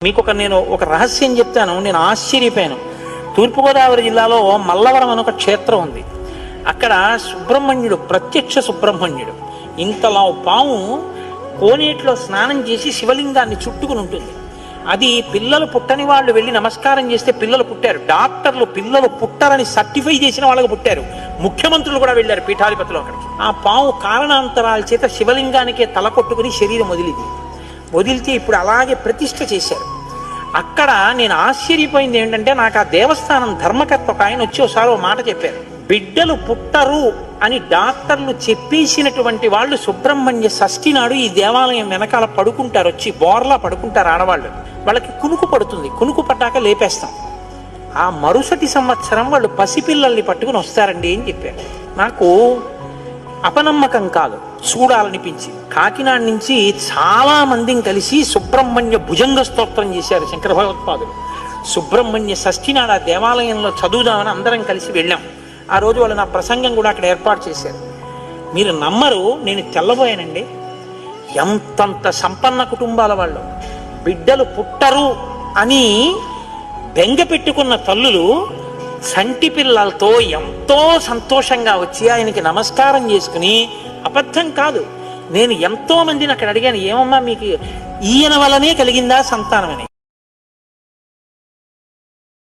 నేను ఒక రహస్యం చెప్తాను. నేను ఆశ్చర్యపోయాను. తూర్పుగోదావరి జిల్లాలో మల్లవరం అని ఒక క్షేత్రం ఉంది. అక్కడ సుబ్రహ్మణ్యుడు, ప్రత్యక్ష సుబ్రహ్మణ్యుడు, ఇంతలా పాము కోనేటిలో స్నానం చేసి శివలింగాన్ని చుట్టుకుని ఉంటుంది. అది పిల్లలు పుట్టని వాళ్ళు వెళ్ళి నమస్కారం చేస్తే పిల్లలు పుట్టారు. డాక్టర్లు పిల్లలు పుట్టారని సర్టిఫై చేసిన వాళ్ళకి పుట్టారు. ముఖ్యమంత్రులు కూడా వెళ్ళారు పీఠాధిపతులు అక్కడికి. ఆ పాము కారణాంతరాల చేత శివలింగానికే తల కొట్టుకుని శరీరం వదిలితే ఇప్పుడు అలాగే ప్రతిష్ఠ చేశారు. అక్కడ నేను ఆశ్చర్యపోయింది ఏంటంటే, నాకు ఆ దేవస్థానం ధర్మకర్త ఒక ఆయన వచ్చి ఒకసారి ఒక మాట చెప్పారు. బిడ్డలు పుట్టరు అని డాక్టర్లు చెప్పేసినటువంటి వాళ్ళు సుబ్రహ్మణ్య షష్ఠి నాడు ఈ దేవాలయం వెనకాల పడుకుంటారు, వచ్చి బోర్లా పడుకుంటారు ఆడవాళ్ళు. వాళ్ళకి కునుకు పడుతుంది, కునుకు పట్టాక లేపేస్తాం. ఆ మరుసటి సంవత్సరం వాళ్ళు పసిపిల్లల్ని పట్టుకుని వస్తారండి అని చెప్పారు. నాకు అపనమ్మకం కాదు, చూడాలనిపించి కాకినాడ నుంచి చాలా మందిని కలిసి సుబ్రహ్మణ్య భుజంగ స్తోత్రం చేశారు శంకర భగవత్పాదులు. సుబ్రహ్మణ్య షష్ఠి నాడు ఆ దేవాలయంలో చదువుదామని అందరం కలిసి వెళ్ళాం. ఆ రోజు వాళ్ళు నా ప్రసంగం కూడా అక్కడ ఏర్పాటు చేశారు. మీరు నమ్మరు, నేను తెల్లబోయానండి. ఎంతంత సంపన్న కుటుంబాల వాళ్ళు బిడ్డలు పుట్టరు అని బెంగ పెట్టుకున్న తల్లులు సంటి పిల్లలతో ఎంతో సంతోషంగా వచ్చి ఆయనకి నమస్కారం చేసుకుని, అబద్ధం కాదు, నేను ఎంతో మందిని అక్కడ అడిగాను, ఏమమ్మా మీకు ఈయన వల్లనే కలిగిందా సంతానం అని.